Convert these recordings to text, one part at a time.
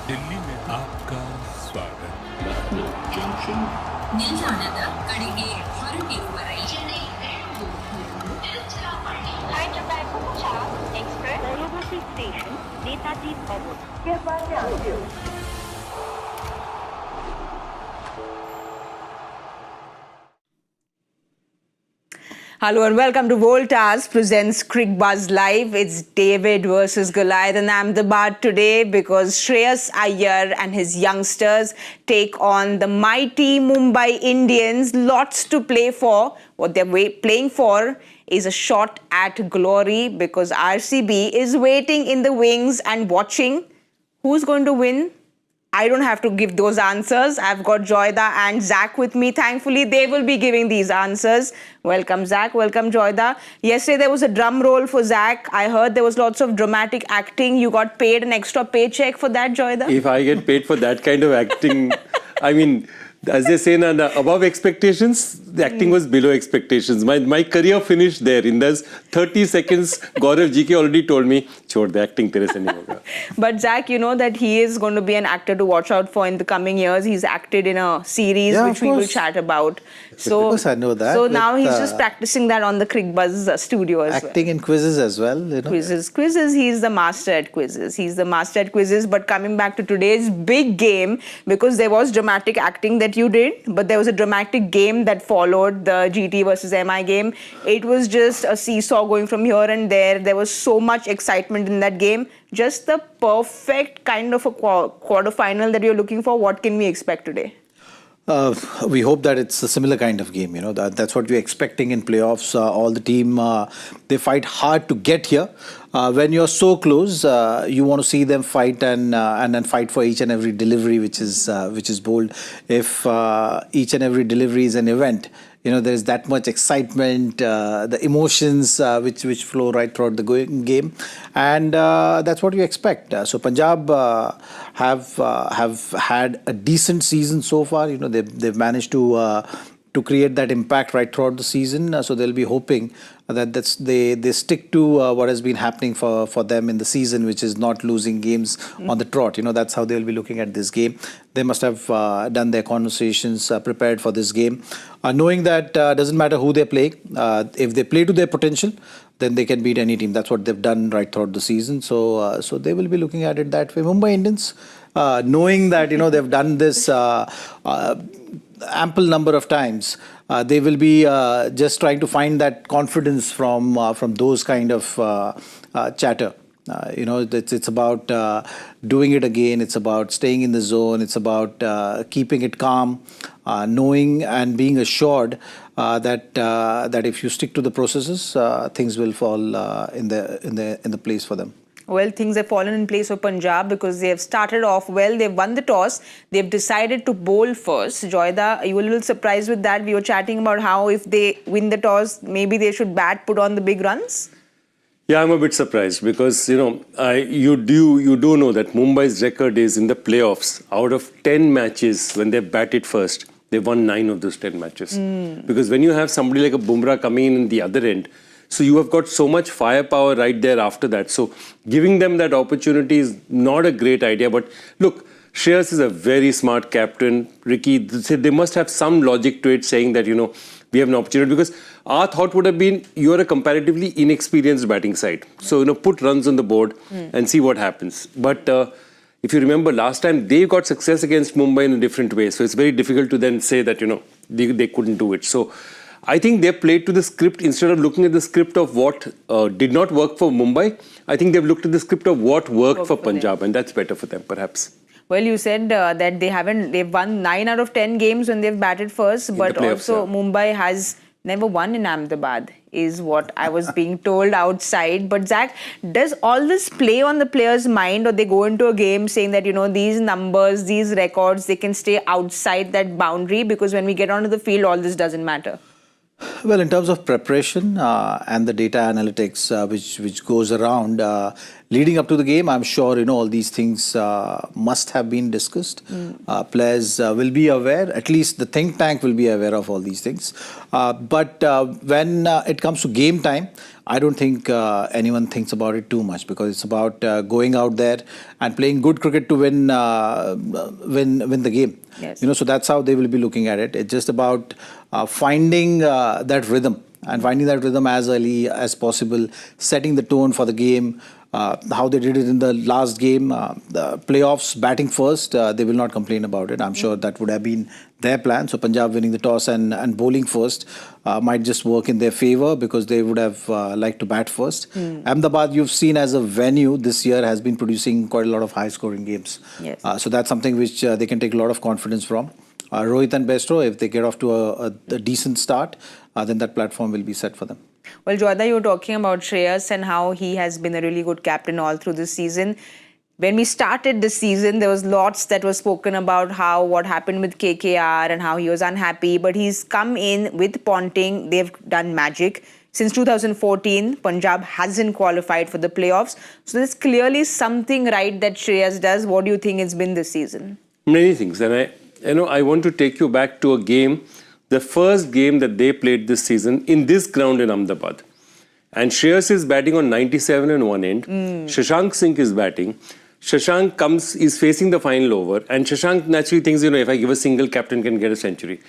दिल्ली में आपका स्वागत Lucknow Junction. ನಿಲ್ದಾಣದ ಕಡೆಗೆ ಹೊರಟಿರುವವರೇ Chennai Tiruchirappalli Hyderabad Punjab Express Varanasi Station Netaji Bhavan. Hereby announced. Hello and welcome to Voltas presents Cricbuzz Live. It's David versus Goliath in Ahmedabad today because Shreyas Iyer and his youngsters take on the mighty Mumbai Indians. Lots to play for. What they're playing for is a shot at glory because RCB is waiting in the wings and watching who's going to win. I don't have to give those answers. I've got Joyda and Zach with me. Thankfully, they will be giving these answers. Welcome, Zach. Welcome, Joyda. Yesterday, there was a drum roll for Zach. I heard there was lots of dramatic acting. You got paid an extra paycheck for that, Joyda? If I get paid for that kind of acting, I mean, as they say, above expectations, the acting was below expectations. My career finished there. In those 30 seconds, Gaurav GK already told me, "Chhod the acting tere se nahi hoga." But Zach, you know that he is going to be an actor to watch out for in the coming years. He's acted in a series which we will chat about. So, of course, I know that. So now he's just practicing that on the Cricbuzz studio as well. Acting in quizzes as well. You know. Quizzes. He's the master at quizzes. But coming back to today's big game, because there was dramatic acting that you did, but there was a dramatic game that followed the GT versus MI game. It was just a seesaw going from here and there. There was so much excitement in that game. Just the perfect kind of a quarter-final that you're looking for. What can we expect today? We hope that it's a similar kind of game. You know, that's what we're expecting in playoffs. All the team, they fight hard to get here. When you're so close, you want to see them fight and then fight for each and every delivery, which is bold. If each and every delivery is an event, you know, there's that much excitement, the emotions which flow right throughout the game, and that's what we expect. So Punjab have had a decent season so far. You know, they've managed to create that impact right throughout the season. So they'll be hoping that they stick to what has been happening for them in the season, which is not losing games on the trot. You know, that's how they'll be looking at this game. They must have done their conversations, prepared for this game, knowing that doesn't matter who they play. If they play to their potential, then they can beat any team. That's what they've done right throughout the season. So they will be looking at it that way. Mumbai Indians, knowing that, you know, they've done this ample number of times, they will be just trying to find that confidence from those kind of chatter. You know, it's about doing it again. It's about staying in the zone. It's about keeping it calm, knowing and being assured that if you stick to the processes, things will fall in the place for them. Well, things have fallen in place for Punjab because they have started off well. They've won the toss. They've decided to bowl first. Joyda, you were a little surprised with that. We were chatting about how if they win the toss, maybe they should put on the big runs. Yeah, I'm a bit surprised because, you know, you do know that Mumbai's record is in the playoffs. Out of 10 matches, when they batted first, they've won 9 of those 10 matches. Because when you have somebody like a Bumrah coming in the other end, so you have got so much firepower right there after that. So giving them that opportunity is not a great idea. But look, Shreyas is a very smart captain. Ricky, they must have some logic to it saying that, you know, we have an opportunity. Because our thought would have been, you're a comparatively inexperienced batting side. So, you know, put runs on the board and see what happens. But if you remember last time, they got success against Mumbai in a different way. So it's very difficult to then say that, you know, they couldn't do it. So I think they played to the script instead of looking at the script of what did not work for Mumbai. I think they've looked at the script of what worked for Punjab, and that's better for them, perhaps. Well, you said that they've won 9 out of 10 games when they've batted first, but also Mumbai has never won in Ahmedabad, is what I was being told outside. But Zach, does all this play on the players' mind, or they go into a game saying that, you know, these numbers, these records, they can stay outside that boundary because when we get onto the field, all this doesn't matter? Well, in terms of preparation and the data analytics which goes around leading up to the game, I'm sure, you know, all these things must have been discussed. Players will be aware, at least the think tank will be aware of all these things. But when it comes to game time, I don't think anyone thinks about it too much, because it's about going out there and playing good cricket to win the game. Yes. So that's how they will be looking at it. It's just about finding that rhythm, and finding that rhythm as early as possible, setting the tone for the game. How they did it in the last game, the playoffs, batting first, they will not complain about it. I'm sure that would have been their plan. So Punjab winning the toss and bowling first might just work in their favour, because they would have liked to bat first. Ahmedabad, you've seen as a venue this year, has been producing quite a lot of high-scoring games. Yes. So that's something which they can take a lot of confidence from. Rohit and Bestro, if they get off to a decent start, then that platform will be set for them. Well, Joyda, you were talking about Shreyas and how he has been a really good captain all through this season. When we started this season, there was lots that was spoken about what happened with KKR and how he was unhappy. But he's come in with Ponting. They've done magic. Since 2014, Punjab hasn't qualified for the playoffs. So there's clearly something right that Shreyas does. What do you think it's been this season? Many things. And I want to take you back to a game, the first game that they played this season in this ground in Ahmedabad. And Shreyas is batting on 97 and one end. Shashank Singh is batting. Shashank is facing the final over. And Shashank naturally thinks, if I give a single, captain can get a century.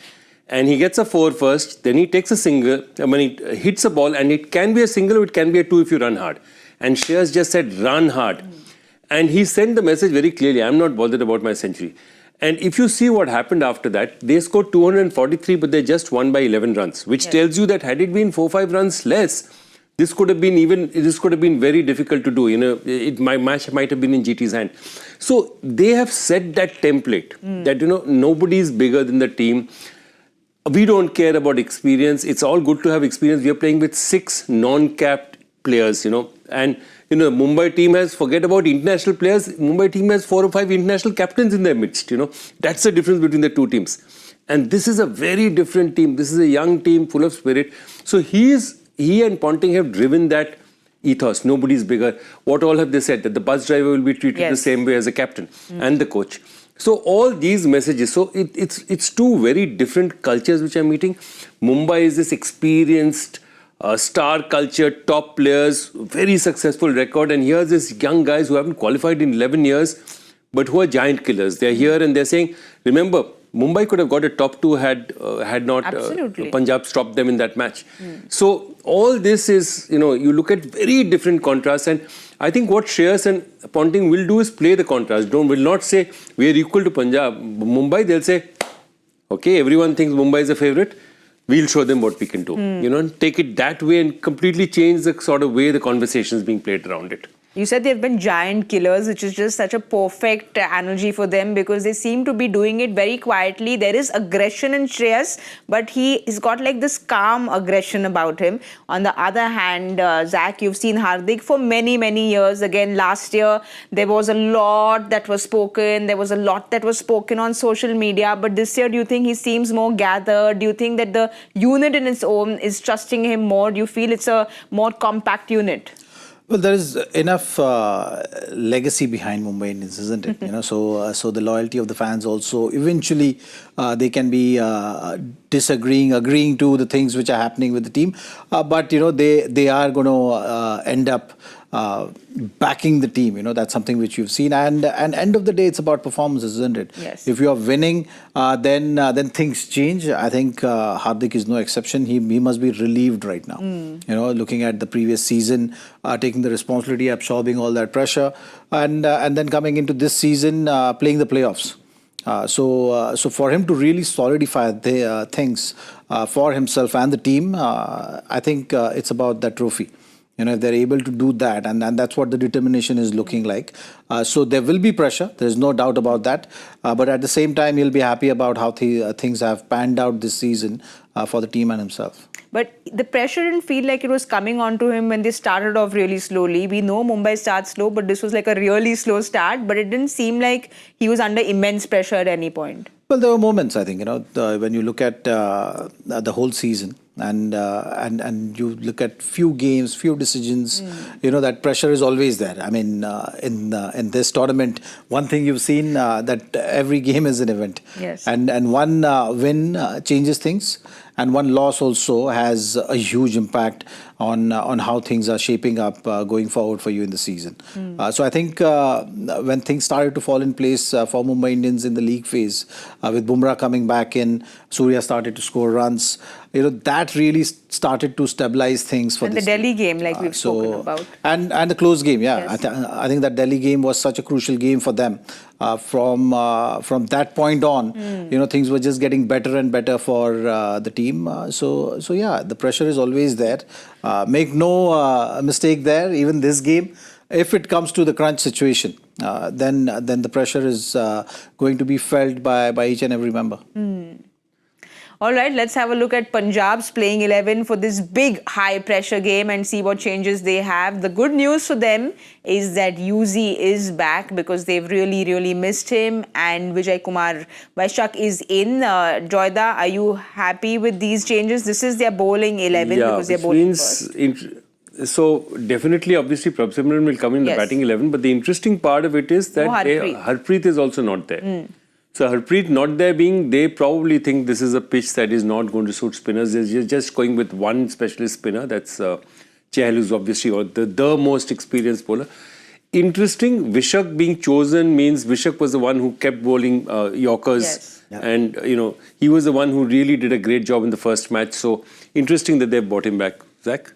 And he gets a 4 first. Then he takes a single. He hits a ball, and it can be a single or it can be a 2 if you run hard. And Shreyas just said, run hard. And he sent the message very clearly, I'm not bothered about my century. And if you see what happened after that, they scored 243, but they just won by 11 runs, which tells you that had it been 4-5 runs less, this could have been very difficult to do. My match might have been in GT's hand. So they have set that template that nobody is bigger than the team. We don't care about experience. It's all good to have experience. We are playing with 6 non-capped players, and Mumbai team has, forget about international players, Mumbai team has 4 or 5 international captains in their midst, That's the difference between the two teams. And this is a very different team. This is a young team full of spirit. So he and Ponting have driven that ethos. Nobody's bigger. What all have they said? That the bus driver will be treated the same way as a captain and the coach. So all these messages, so it's two very different cultures which I'm meeting. Mumbai is this experienced, star culture, top players, very successful record. And here's this young guys who haven't qualified in 11 years, but who are giant killers. They're here and they're saying, remember, Mumbai could have got a top 2 had not Punjab stopped them in that match. So all this is, you look at very different contrasts. And I think what Shreyas and Ponting will do is play the contrast. Will not say, we are equal to Punjab. Mumbai, they'll say, okay, everyone thinks Mumbai is a favourite. We'll show them what we can do. Take it that way and completely change the sort of way the conversation is being played around it. You said they've been giant killers, which is just such a perfect analogy for them, because they seem to be doing it very quietly. There is aggression in Shreyas, but he's got like this calm aggression about him. On the other hand, Zach, you've seen Hardik for many, many years. Again, last year, there was a lot that was spoken. There was a lot that was spoken on social media. But this year, do you think he seems more gathered? Do you think that the unit in its own is trusting him more? Do you feel it's a more compact unit? Well, there is enough legacy behind Mumbai Indians, isn't it? So the loyalty of the fans also, eventually they can be agreeing to the things which are happening with the team. But, they are going to end up backing the team. That's something which you've seen. And end of the day, it's about performances, isn't it? Yes. If you are winning, then things change. I think Hardik is no exception. He must be relieved right now. Looking at the previous season, taking the responsibility, absorbing all that pressure, and then coming into this season, playing the playoffs. So for him to really solidify the things for himself and the team, I think it's about that trophy. If they're able to do that, and that's what the determination is looking like. So there will be pressure. There's no doubt about that. But at the same time, he'll be happy about how things have panned out this season for the team and himself. But the pressure didn't feel like it was coming onto him when they started off really slowly. We know Mumbai starts slow, but this was like a really slow start. But it didn't seem like he was under immense pressure at any point. Well, there were moments, I think, when you look at the whole season and you look at few games, few decisions, that pressure is always there. I mean, in this tournament, one thing you've seen that every game is an event. Yes. And one win changes things. And one loss also has a huge impact on how things are shaping up going forward for you in the season. So I think when things started to fall in place for Mumbai Indians in the league phase, with Bumrah coming back in, Surya started to score runs. That really started to stabilize things for And this the Delhi team. game, like we've spoken about. And the close game, yeah. Yes. I think that Delhi game was such a crucial game for them. From that point on, things were just getting better and better for the team. So yeah, the pressure is always there. Make no mistake there. Even this game, if it comes to the crunch situation, then the pressure is going to be felt by each and every member. All right, let's have a look at Punjab's playing 11 for this big high-pressure game and see what changes they have. The good news for them is that Yuzi is back because they've really, really missed him, and Vijay Kumar Vaishak is in. Joyda, are you happy with these changes? This is their bowling 11 because they're bowling first. So definitely, obviously, Prabh will come in the Yes. batting 11, but the interesting part of it is that Harpreet. Harpreet is also not there. So Harpreet not there being, they probably think this is a pitch that is not going to suit spinners. They're just going with one specialist spinner. That's Chahal, who's obviously the most experienced bowler. Interesting, Vishak being chosen means Vishak was the one who kept bowling Yorkers. Yes. Yeah. And, he was the one who really did a great job in the first match. So interesting that they've brought him back. Zach?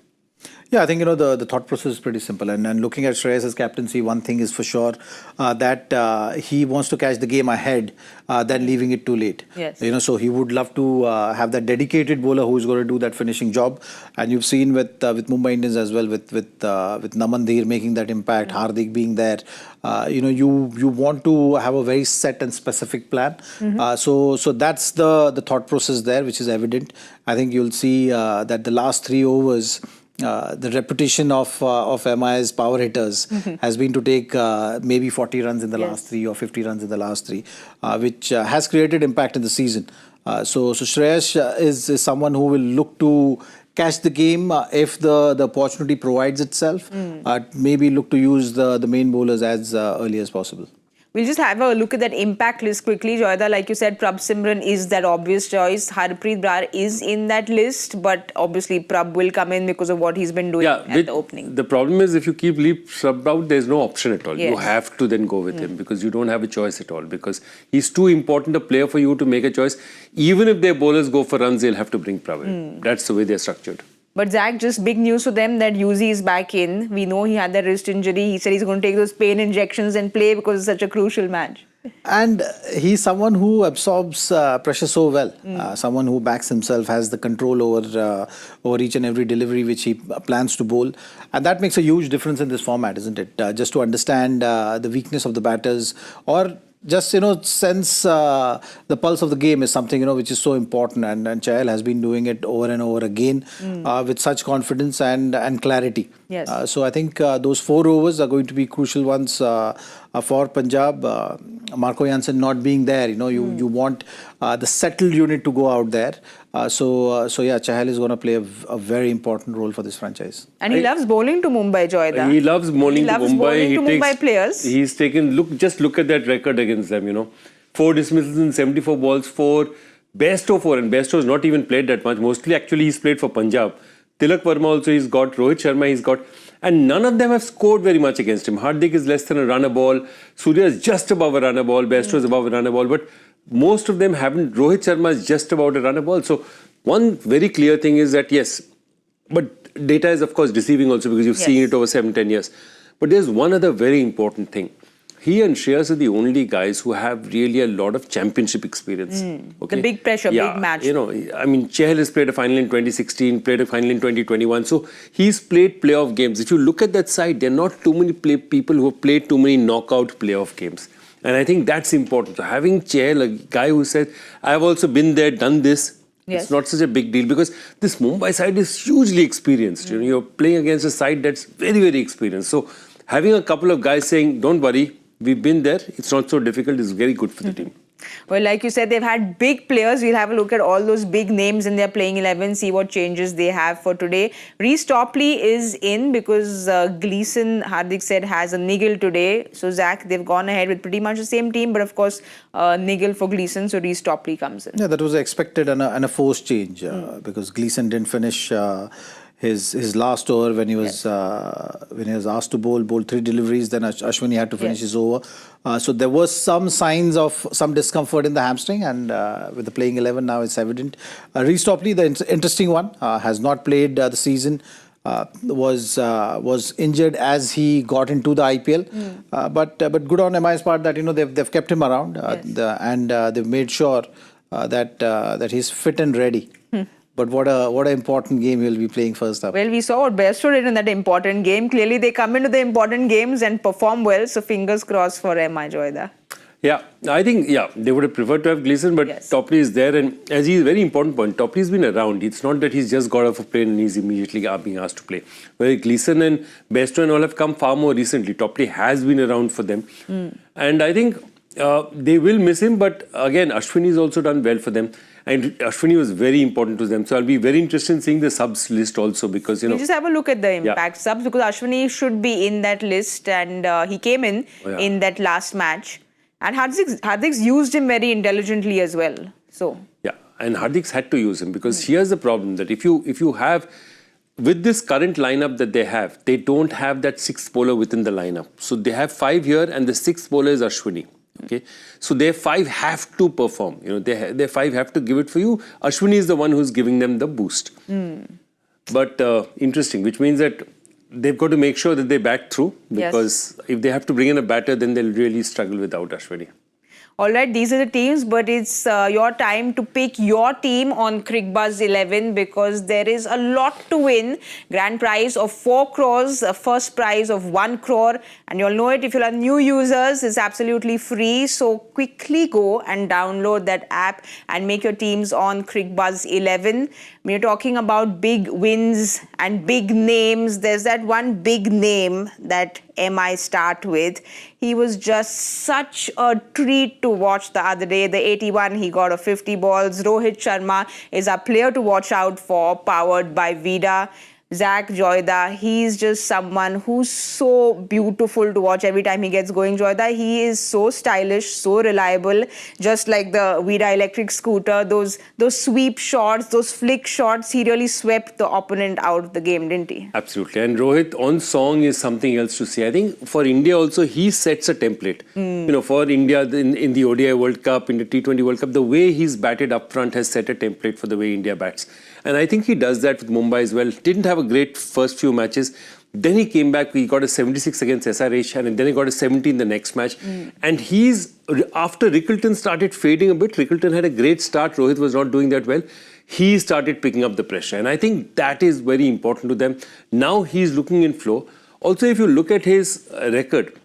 Yeah, I think, the thought process is pretty simple. And looking at Shreyas' captaincy, one thing is for sure that he wants to catch the game ahead than leaving it too late. Yes. So he would love to have that dedicated bowler who's going to do that finishing job. And you've seen with Mumbai Indians as well, with Namandir making that impact, Hardik being there. You want to have a very set and specific plan. So that's the thought process there, which is evident. I think you'll see that the last 3 overs, the reputation of MI's power hitters has been to take maybe 40 runs in the last 3 or 50 runs in the last 3, which has created impact in the season. So Shreyas is someone who will look to catch the game if the opportunity provides itself. Maybe look to use the main bowlers as early as possible. We'll just have a look at that impact list quickly. Joyda, like you said, Prabh Simran is that obvious choice. Harpreet Brar is in that list, but obviously Prabh will come in because of what he's been doing at the opening. The problem is if you keep Prabh out, there's no option at all. Yes. You have to then go with him because you don't have a choice at all because he's too important a player for you to make a choice. Even if their bowlers go for runs, they'll have to bring Prabh in. That's the way they're structured. But Zach, just big news for them that Yuzi is back in. We know he had that wrist injury. He said he's going to take those pain injections and play because it's such a crucial match. And he's someone who absorbs pressure so well. Someone who backs himself, has the control over each and every delivery which he plans to bowl. And that makes a huge difference in this format, isn't it? Just to understand the weakness of the batters, or just, sense the pulse of the game is something, which is so important. And Chahal has been doing it over and over again with such confidence and clarity. Yes. So I think those 4 overs are going to be crucial ones for Punjab. Marco Jansen not being there, you want the settled unit to go out there. So yeah, Chahal is going to play a very important role for this franchise. And he loves bowling to Mumbai, Joyda. He loves bowling to Mumbai. Mumbai players. He's taken, look at that record against them, 4 dismissals in 74 balls, 4 best of 4, and best of has not even played that much. Mostly actually he's played for Punjab. Tilak Verma also he's got, Rohit Sharma he's got, and none of them have scored very much against him. Hardik is less than a run a ball, Surya is just above a run a ball, Besto is above a run a ball, but most of them haven't. Rohit Sharma is just about a run a ball. So one very clear thing is that yes, but data is of course deceiving also because you've seen it over 7-10 years. But there's one other very important thing. He and Shreyas are the only guys who have really a lot of championship experience. Okay? The big pressure, big match. Chahal has played a final in 2016, played a final in 2021. So he's played playoff games. If you look at that side, there are not too many people who have played too many knockout playoff games. And I think that's important. So having Chahal, a guy who said, I've also been there, done this, it's not such a big deal because this Mumbai side is hugely experienced. You're playing against a side that's very, very experienced. So having a couple of guys saying, don't worry, we've been there, it's not so difficult, is very good for the team. Well, like you said, they've had big players. We'll have a look at all those big names in their playing 11, see what changes they have for today. Reece Topley is in because Gleeson, Hardik said, has a niggle today. So, Zach, they've gone ahead with pretty much the same team, but of course, niggle for Gleeson, so Reece Topley comes in. Yeah, that was expected and a forced change because Gleeson didn't finish his last over when he was asked to bowl 3 deliveries. Then Ashwini had to finish his over. So there was some signs of some discomfort in the hamstring, and with the playing 11 now it's evident. Reece Topley, the interesting one, has not played the season. Was injured as he got into the IPL, but good on MI's part that they've kept him around and they've made sure that he's fit and ready. But what an important game he'll be playing first up. Well, we saw what Bairstow did in that important game. Clearly, they come into the important games and perform well. So fingers crossed for MI Joyda. Yeah, I think, they would have preferred to have Gleeson, but Topley is there. And as he's a very important point, Topley's been around. It's not that he's just got off a plane and he's immediately being asked to play. Where Gleeson and Bairstow and all have come far more recently. Topley has been around for them. And I think they will miss him. But again, Ashwini's also done well for them. And Ashwini was very important to them. So I'll be very interested in seeing the subs list also because, We'll just have a look at the impact subs because Ashwini should be in that list and he came in that last match. And Hardik's used him very intelligently as well. So and Hardik's had to use him because here's the problem that if you have, with this current lineup that they have, they don't have that sixth bowler within the lineup. So they have 5 here and the sixth bowler is Ashwini. Okay, so their 5 have to perform. Their 5 have to give it for you. Ashwini is the one who's giving them the boost. But interesting, which means that they've got to make sure that they bat through because if they have to bring in a batter, then they'll really struggle without Ashwini. All right, these are the teams, but it's your time to pick your team on Cricbuzz 11 because there is a lot to win. Grand prize of 4 crores, a first prize of 1 crore. And you'll know it if you are new users, it's absolutely free. So quickly go and download that app and make your teams on Cricbuzz 11. We're talking about big wins and big names. There's that one big name that MI start with. He was just such a treat to watch the other day. The 81, he got a 50 balls. Rohit Sharma is a player to watch out for, powered by Vida. Zach Joyda, he's just someone who's so beautiful to watch every time he gets going. Joyda, he is so stylish, so reliable, just like the Vida electric scooter. Those sweep shots, those flick shots, he really swept the opponent out of the game, didn't he? Absolutely. And Rohit on song is something else to see. I think for India also, he sets a template. For India in the ODI World Cup, in the T20 World Cup, the way he's batted up front has set a template for the way India bats. And I think he does that with Mumbai as well. Didn't have a great first few matches. Then he came back, he got a 76 against SRH and then he got a 70 in the next match. And after Rickelton started fading a bit, Rickelton had a great start, Rohit was not doing that well. He started picking up the pressure. And I think that is very important to them. Now he's looking in flow. Also, if you look at his record,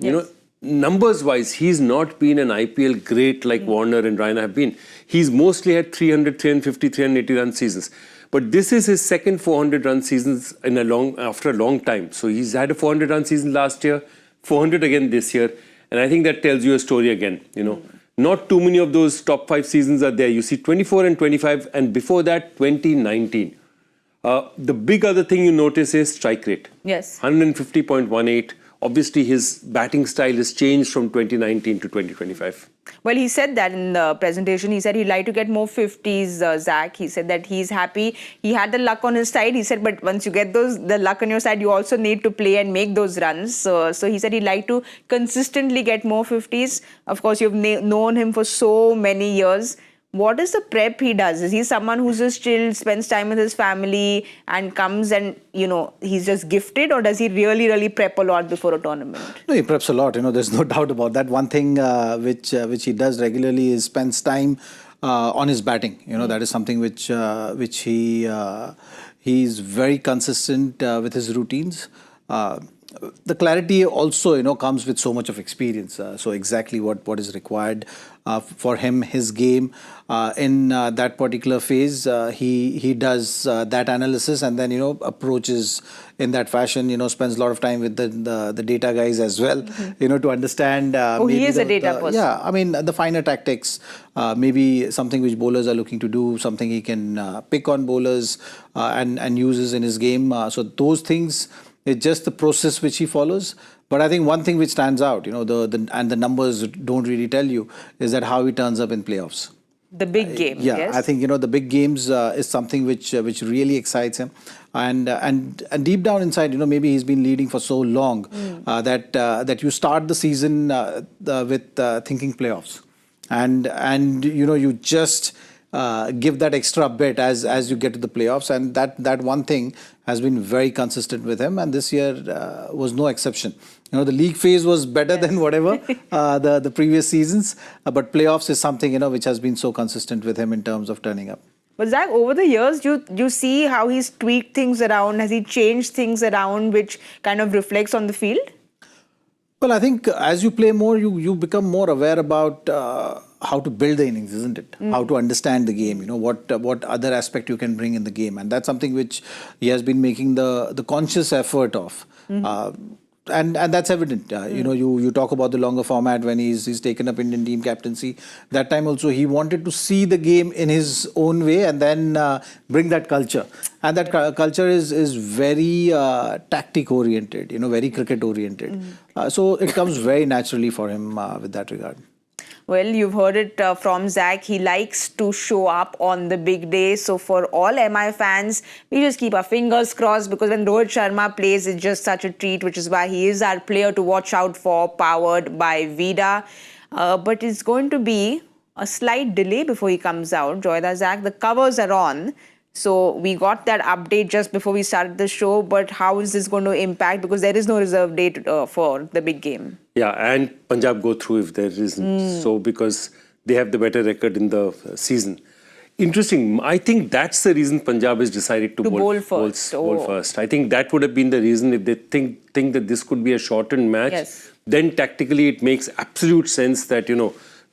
numbers-wise, he's not been an IPL great like Warner and Raina have been. He's mostly had 300, 350, 380 run seasons. But this is his second 400-run seasons after a long time. So he's had a 400-run season last year, 400 again this year. And I think that tells you a story again. Not too many of those top 5 seasons are there. You see 24 and 25, and before that, 2019. The big other thing you notice is strike rate. Yes. 150.18. Obviously, his batting style has changed from 2019 to 2025. Well, he said that in the presentation. He said he'd like to get more 50s, Zach. He said that he's happy. He had the luck on his side. He said, but once you get the luck on your side, you also need to play and make those runs. So he said he'd like to consistently get more 50s. Of course, you've known him for so many years. What is the prep he does? Is he someone who's just chill, spends time with his family and comes and, he's just gifted? Or does he really, really prep a lot before a tournament? No, he preps a lot. There's no doubt about that. One thing which he does regularly is spends time on his batting. That is something which he's very consistent with his routines. The clarity also, comes with so much of experience. So exactly what is required for him, his game in that particular phase, he does that analysis and then approaches in that fashion. Spends a lot of time with the data guys as well. To understand. He is a data person. Yeah, I mean the finer tactics, maybe something which bowlers are looking to do, something he can pick on bowlers and uses in his game. So those things. It's just the process which he follows. But I think one thing which stands out, and the numbers don't really tell you, is that how he turns up in playoffs. The big game, Yeah, yes? I think the big games is something which really excites him, and deep down inside, maybe he's been leading for so long that you start the season with thinking playoffs, and you just give that extra bit as you get to the playoffs, and that one thing has been very consistent with him, and this year was no exception. The league phase was better than whatever the previous seasons, but playoffs is something which has been so consistent with him in terms of turning up. But Zach, over the years, you see how he's tweaked things around? Has he changed things around which kind of reflects on the field? Well, I think as you play more, you become more aware about how to build the innings, isn't it? How to understand the game, what other aspect you can bring in the game. And that's something which he has been making the conscious effort of. And that's evident. You talk about the longer format when he's taken up Indian team captaincy. That time also he wanted to see the game in his own way and then bring that culture. And that culture is very tactic oriented, very cricket oriented. So it comes very naturally for him with that regard. Well, you've heard it from Zach. He likes to show up on the big day. So for all MI fans, we just keep our fingers crossed, because when Rohit Sharma plays, it's just such a treat, which is why he is our player to watch out for, powered by Vida. But it's going to be a slight delay before he comes out. Joyda, Zach, the covers are on. So we got that update just before we started the show. But how is this going to impact? Because there is no reserve date for the big game. Yeah, and Punjab go through if there isn't. So because they have the better record in the season. Interesting. I think that's the reason Punjab has decided to bowl first. Bowl first. I think that would have been the reason if they think that this could be a shortened match. Yes. Then tactically it makes absolute sense that,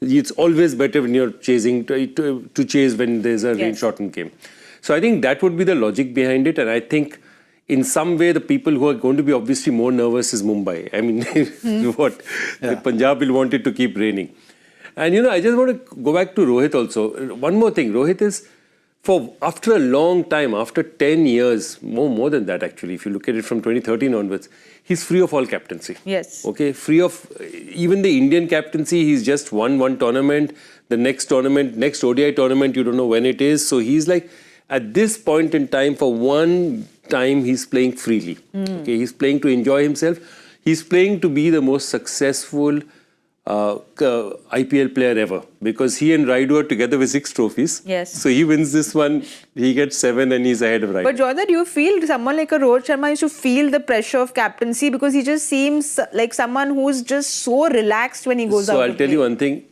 it's always better when you're chasing to chase when there's a rain shortened game. So I think that would be the logic behind it. And I think in some way, the people who are going to be obviously more nervous is Mumbai. I mean, Punjab will want it to keep raining. And, I just want to go back to Rohit also. One more thing. Rohit is, after a long time, after 10 years, more than that actually, if you look at it from 2013 onwards, he's free of all captaincy. Yes. Okay, free of even the Indian captaincy. He's just won one tournament. The next ODI tournament, you don't know when it is. So he's like, at this point in time, for one time, he's playing freely. Okay, he's playing to enjoy himself. He's playing to be the most successful IPL player ever, because he and Raidu are together with 6 trophies. Yes. So he wins this one, he gets 7 and he's ahead of Raidu. But Joyda, do you feel someone like a Rohit Sharma used to feel the pressure of captaincy, because he just seems like someone who's just so relaxed when he goes out? So I'll tell you one thing,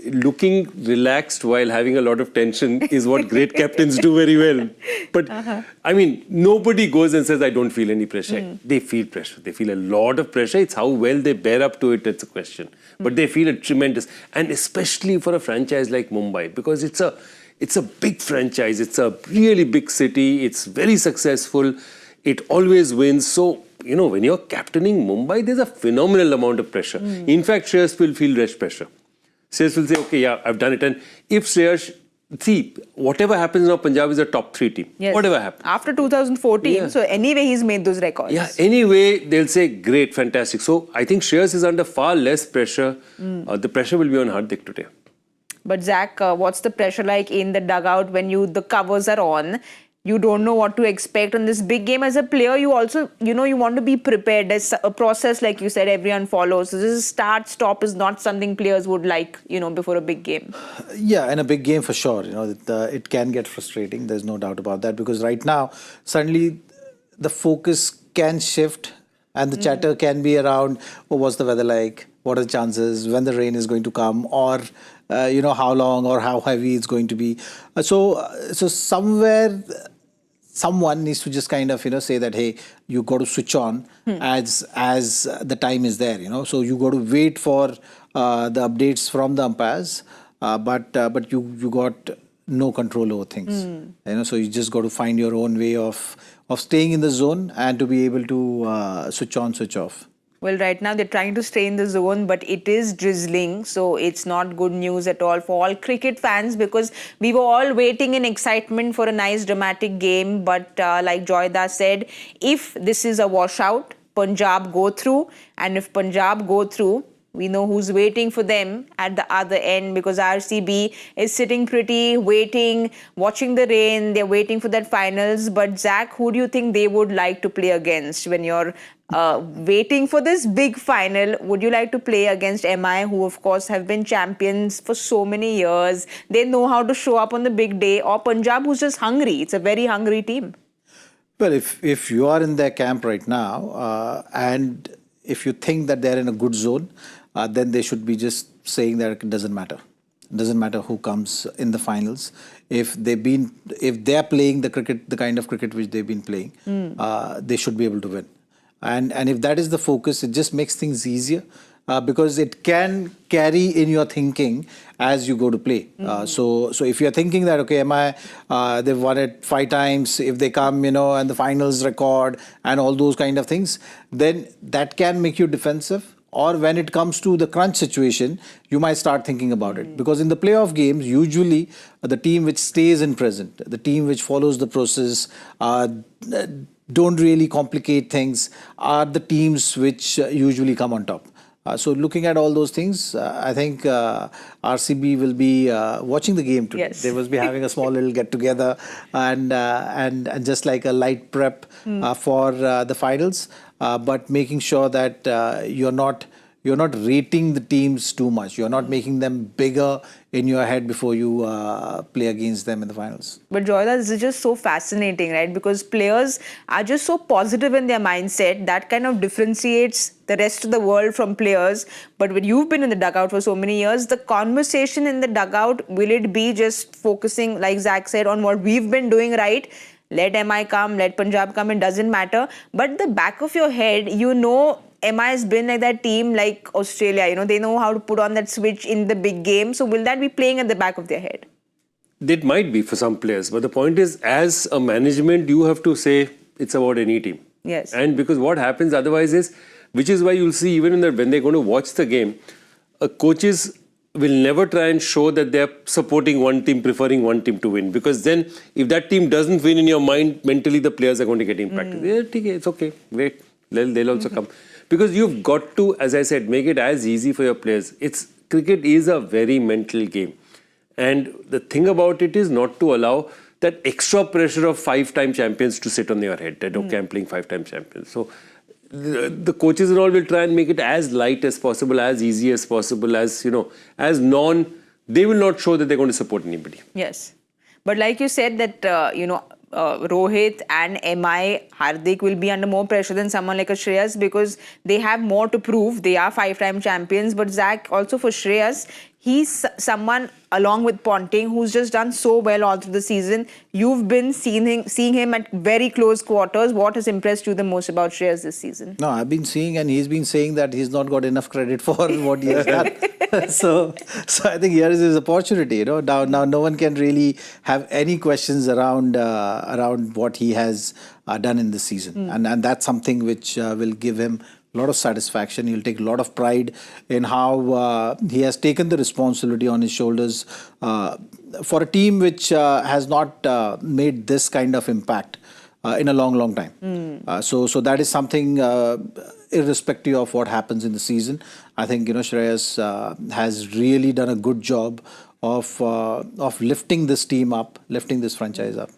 looking relaxed while having a lot of tension is what great captains do very well. But I mean, nobody goes and says, I don't feel any pressure. They feel pressure. They feel a lot of pressure. It's how well they bear up to it, that's a question. But they feel it tremendous. And especially for a franchise like Mumbai, because it's a big franchise. It's a really big city. It's very successful. It always wins. So, when you're captaining Mumbai, there's a phenomenal amount of pressure. In fact, Shreyas will feel less pressure. Shreyas will say, okay, yeah, I've done it. And if Shreyas, whatever happens now, Punjab is a top 3 team. Yes. Whatever happens. After 2014, so anyway, he's made those records. Yeah, anyway, they'll say, great, fantastic. So I think Shreyas is under far less pressure. The pressure will be on Hardik today. But Zach, what's the pressure like in the dugout when the covers are on? You don't know what to expect on this big game. As a player, you also, you want to be prepared. There's a process, like you said, everyone follows. So this start-stop is not something players would like, before a big game. Yeah, in a big game for sure. It can get frustrating. There's no doubt about that, because right now, suddenly the focus can shift and the chatter can be around, what's the weather like? What are the chances? When the rain is going to come? Or, how long or how heavy it's going to be? So somewhere, someone needs to just kind of, say that, hey, you got to switch on as the time is there, So you got to wait for the updates from the umpires, but you got no control over things. So you just got to find your own way of staying in the zone and to be able to switch on, switch off. Well, right now they're trying to stay in the zone, but it is drizzling. So it's not good news at all for all cricket fans, because we were all waiting in excitement for a nice dramatic game. But like Joyda said, if this is a washout, Punjab go through. And if Punjab go through, We know who's waiting for them at the other end because RCB is sitting pretty, waiting, watching the rain. They're waiting for that finals. But Zach, who do you think they would like to play against when you're waiting for this big final? Would you like to play against MI, who of course have been champions for so many years? They know how to show up on the big day. Or Punjab, who's just hungry. It's a very hungry team. Well, if you are in their camp right now and if you think that they're in a good zone, then they should be just saying that it doesn't matter. It doesn't matter who comes in the finals. If they're playing the cricket, the kind of cricket which they've been playing, they should be able to win. And if that is the focus, it just makes things easier because it can carry in your thinking as you go to play. So if you're thinking that, okay, they've won it 5 times, if they come, and the finals record and all those kind of things, then that can make you defensive. Or when it comes to the crunch situation, you might start thinking about it. Because in the playoff games, usually the team which stays in present, the team which follows the process, don't really complicate things, are the teams which usually come on top. So looking at all those things, I think RCB will be watching the game today. Yes. They must be having a small little get-together and just like a light prep for the finals, but making sure that you're not rating the teams too much. You're not making them bigger in your head before you play against them in the finals. But Joyda, this is just so fascinating, right? Because players are just so positive in their mindset. That kind of differentiates the rest of the world from players. But when you've been in the dugout for so many years, the conversation in the dugout, will it be just focusing, like Zach said, on what we've been doing right? Let MI come, let Punjab come, it doesn't matter. But the back of your head, MI has been like that team like Australia, they know how to put on that switch in the big game. So will that be playing at the back of their head? It might be for some players. But the point is, as a management, you have to say it's about any team. Yes. And because what happens otherwise is, which is why you'll see even when they're going to watch the game, coaches will never try and show that they're supporting one team, preferring one team to win. Because then, if that team doesn't win in your mind, mentally the players are going to get impacted. Yeah, it's okay, wait, they'll also come. Because you've got to, as I said, make it as easy for your players. Cricket is a very mental game. And the thing about it is not to allow that extra pressure of 5-time champions to sit on your head. That, okay, I'm playing 5-time champions. So the coaches and all will try and make it as light as possible, as easy as possible, as, they will not show that they're going to support anybody. Yes. But like you said that, Rohit and MI, Hardik will be under more pressure than someone like a Shreyas because they have more to prove. They are 5-time champions. But Zach, also for Shreyas, he's someone along with Ponting who's just done so well all through the season. You've been seeing him at very close quarters. What has impressed you the most about Shreyas this season? No, I've been seeing and he's been saying that he's not got enough credit for what he has done. So I think here is his opportunity. Now no one can really have any questions around what he has done in this season, and that's something which will give him a lot of satisfaction. He'll take a lot of pride in how he has taken the responsibility on his shoulders for a team which has not made this kind of impact in a long time. So that is something irrespective of what happens in the season. I think Shreyas has really done a good job of lifting this team up, lifting this franchise up.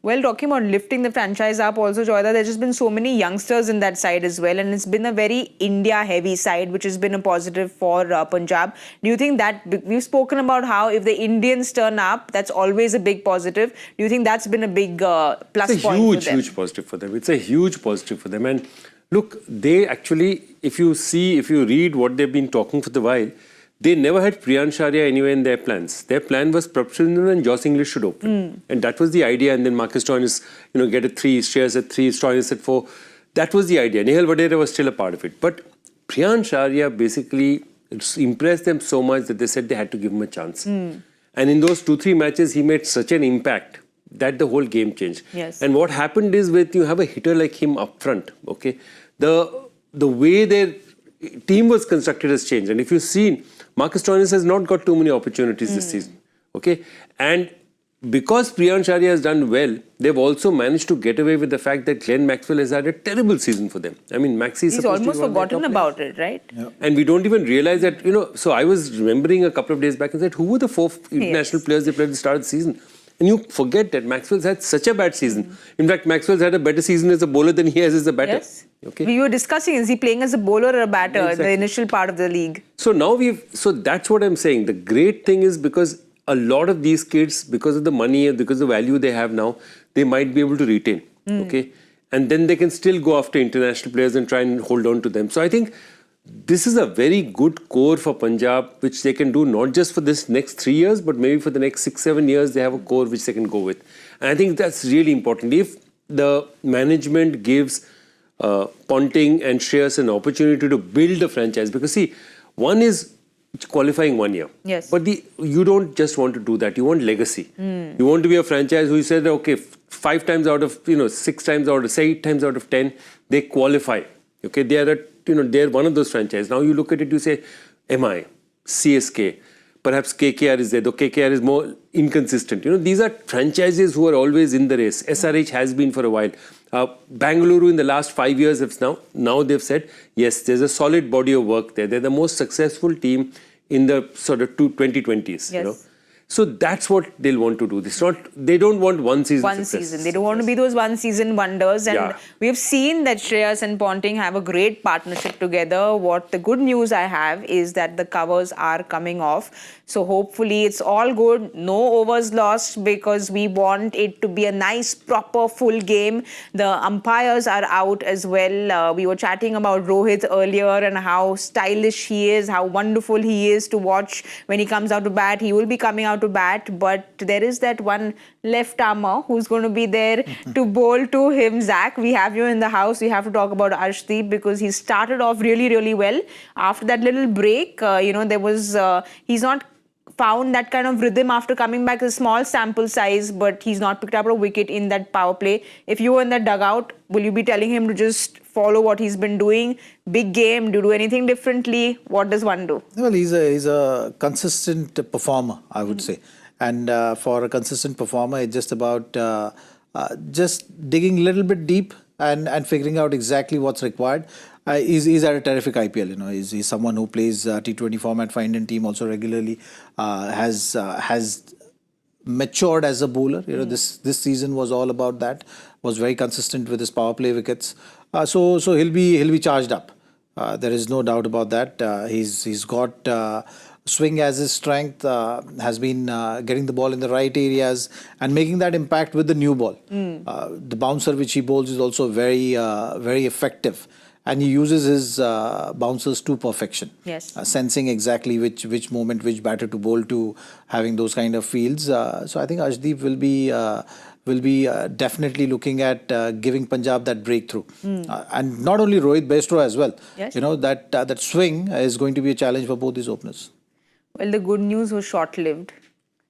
Well, talking about lifting the franchise up also, Joyda, there's just been so many youngsters in that side as well. And it's been a very India-heavy side, which has been a positive for Punjab. Do you think that, we've spoken about how if the Indians turn up, that's always a big positive. Do you think that's been a big plus point for them? It's a huge positive for them. It's a huge positive for them. And look, they actually, if you read what they've been talking for the while, they never had Priyansh anywhere in their plans. Their plan was Prabhchandran and Joss English should open. And that was the idea. And then Marcus Stoinis, get a 3, Shreyas at 3, Stoinis at 4. That was the idea. Nehal Vadera was still a part of it. But Priyansh basically impressed them so much that they said they had to give him a chance. And in those 2-3 matches, he made such an impact that the whole game changed. Yes. And what happened is when you have a hitter like him up front, okay, the way their team was constructed has changed. And if you've seen, Marcus Stoinis has not got too many opportunities this season. Okay? And because Priyansh has done well, they've also managed to get away with the fact that Glenn Maxwell has had a terrible season for them. I mean, Maxi He's almost forgotten about it, right? and we don't even realize that, so I was remembering a couple of days back and said, who were the 4 international players they played at the start of the season? And you forget that Maxwell's had such a bad season. In fact, Maxwell's had a better season as a bowler than he has as a batter. Yes. Okay. We were discussing, is he playing as a bowler or a batter, Exactly. the initial part of the league? So now so that's what I'm saying. The great thing is because a lot of these kids, because of the money and because of the value they have now, they might be able to retain. Okay. And then they can still go after international players and try and hold on to them. So I think this is a very good core for Punjab, which they can do not just for this next 3 years, but maybe for the next 6-7 years, they have a core which they can go with. And I think that's really important. If the management gives Ponting and Shreyas an opportunity to build a franchise, because see, one is qualifying 1 year. Yes. But you don't just want to do that. You want legacy. You want to be a franchise who said, okay, 5 times out of, 6 times out of, say 8 times out of 10, they qualify. Okay, they are they're one of those franchises. Now you look at it, you say, MI, CSK, perhaps KKR is there, though KKR is more inconsistent. These are franchises who are always in the race. SRH has been for a while. Bengaluru in the last 5 years have now they've said, yes, there's a solid body of work there. They're the most successful team in the sort of 2020s. Yes. So that's what they'll want to do. They don't want one season success. They don't want to be those one season wonders. And Yeah. we've seen that Shreyas and Ponting have a great partnership together. What the good news I have is that the covers are coming off. So hopefully it's all good. No overs lost, because we want it to be a nice, proper, full game. The umpires are out as well. We were chatting about Rohit earlier and how stylish he is, how wonderful he is to watch when he comes out to bat. He will be coming out to bat, but there is that one left armer who's going to be there to bowl to him. Zach, we have you in the house. We have to talk about Arshdeep, because he started off really, really well. After that little break, there was he's not found that kind of rhythm after coming back. A small sample size, but he's not picked up a wicket in that power play. If you were in that dugout, will you be telling him to just follow what he's been doing? Big game, do anything differently? What does one do? Well, he's a consistent performer, I would say. And for a consistent performer, it's just about just digging a little bit deep and figuring out exactly what's required. He's at a terrific IPL. He's someone who plays T20 format for Indian team also regularly. Has matured as a bowler. This season was all about that. Was very consistent with his power play wickets. So he'll be charged up. There is no doubt about that. He's got swing as his strength. Has been getting the ball in the right areas and making that impact with the new ball. The bouncer which he bowls is also very effective. And he uses his bouncers to perfection. Yes. Sensing exactly which moment, which batter to bowl to, having those kind of fields. So I think Arshdeep will be definitely looking at giving Punjab that breakthrough. And not only Rohit Bairstow as well. Yes. That swing is going to be a challenge for both these openers. Well, the good news was short-lived.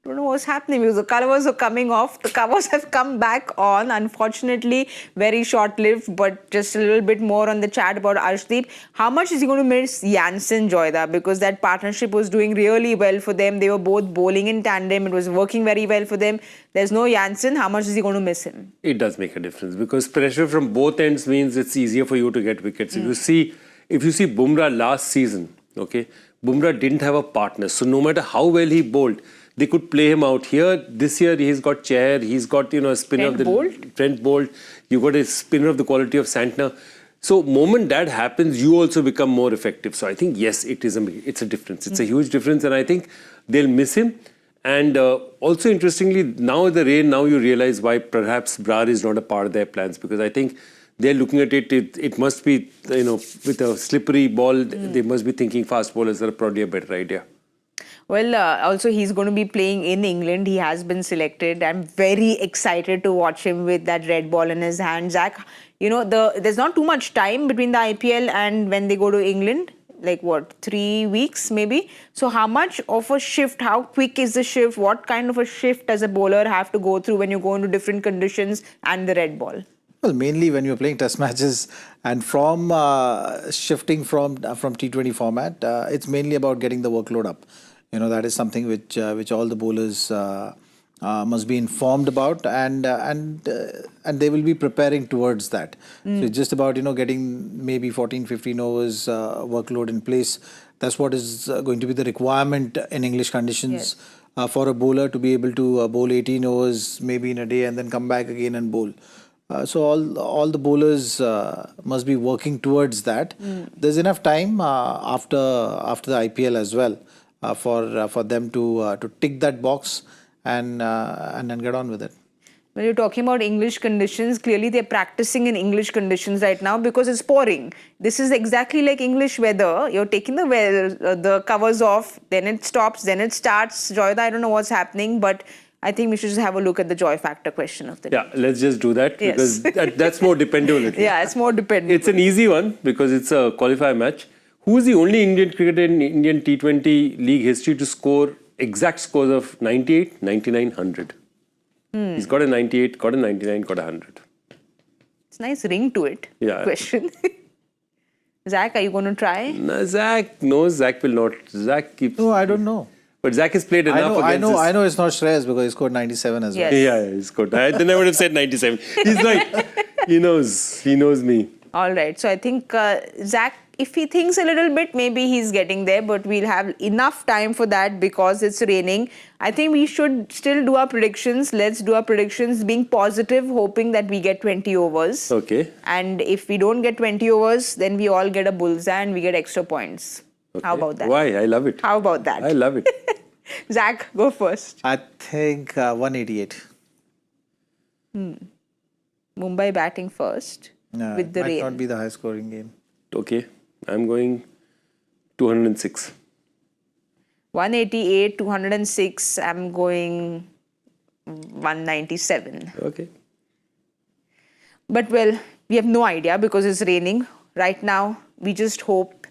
I don't know what's happening, because the covers are coming off. The covers have come back on. Unfortunately, very short-lived, but just a little bit more on the chat about Arshdeep. How much is he going to miss Jansen, Joyda? Because that partnership was doing really well for them. They were both bowling in tandem. It was working very well for them. There's no Jansen. How much is he going to miss him? It does make a difference, because pressure from both ends means it's easier for you to get wickets. If you see Bumrah last season, okay, Bumrah didn't have a partner. So no matter how well he bowled, they could play him out here. This year he's got Chahal, he's got a spinner of the Trent Bolt. You got a spinner of the quality of Santner. So moment that happens, you also become more effective. So I think yes, it's a difference. It's a huge difference, and I think they'll miss him. And also interestingly, now the rain, now you realize why perhaps Brar is not a part of their plans, because I think they're looking at it. It must be with a slippery ball, they must be thinking fast bowlers are probably a better idea. Well, also he's going to be playing in England. He has been selected. I'm very excited to watch him with that red ball in his hand. Zach, there's not too much time between the IPL and when they go to England. Like what, 3 weeks maybe? So how much of a shift, how quick is the shift? What kind of a shift does a bowler have to go through when you go into different conditions and the red ball? Well, mainly when you're playing test matches and from shifting from T20 format, it's mainly about getting the workload up. That is something which all the bowlers must be informed about, and they will be preparing towards that. So it's just about getting maybe 14, 15 overs workload in place. That's what is going to be the requirement in English conditions for a bowler to be able to bowl 18 overs maybe in a day and then come back again and bowl. So all the bowlers must be working towards that. There's enough time after the IPL as well for them to tick that box and then get on with it. When you're talking about English conditions, clearly they're practicing in English conditions right now because it's pouring. This is exactly like English weather. You're taking the covers off, then it stops, then it starts. Joyda, I don't know what's happening, but I think we should just have a look at the joy factor question of the day. Yeah, let's just do that because that's more dependable. Yeah, it's more dependable. It's an easy one because it's a qualifier match. Who is the only Indian cricketer in Indian T20 league history to score exact scores of 98, 99, 100? He's got a 98, got a 99, got a 100. It's a nice ring to it. Yeah. Question. Zach, are you going to try? No, Zach will not. Zach keeps... No, I don't know. But Zach has played enough against this. I know it's not Shreyas because he scored 97 as well. Yes. Yeah, he scored. Then I would have said 97. He's like, he knows me. All right. So I think Zach, if he thinks a little bit, maybe he's getting there, but we'll have enough time for that because it's raining. I think we should still do our predictions. Let's do our predictions, being positive, hoping that we get 20 overs. Okay. And if we don't get 20 overs, then we all get a bullseye and we get extra points. Okay. How about that? Why? I love it. How about that? I love it. Zach, go first. I think 188. Mumbai batting first with the might rain. not be the high scoring game. Okay. I'm going 206. 188, 206. I'm going 197. Okay. But well, we have no idea because it's raining. Right now, we just hope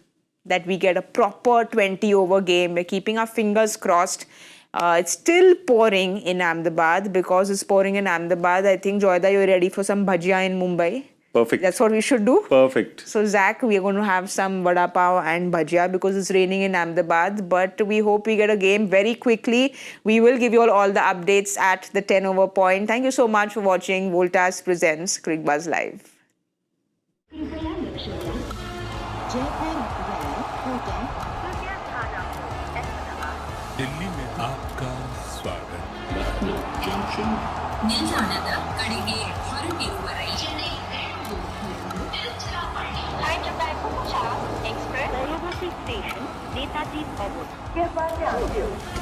that we get a proper 20-over game. We're keeping our fingers crossed. It's still pouring in Ahmedabad. Because it's pouring in Ahmedabad, I think, Joyda, you're ready for some bhajia in Mumbai. Perfect. That's what we should do. Perfect. So, Zach, we are going to have some vada pav and bhajia because it's raining in Ahmedabad. But we hope we get a game very quickly. We will give you all the updates at the 10-over point. Thank you so much for watching Voltas presents Cricbuzz Live. Delhi में आपका स्वागत ನಿಲ್ದಾಣದ ಕಡೆಗೆ ಹೊರಟಿರುವವರೇ Hyderabad Punjab Express Bengaluru Station, Netaji Bhavan.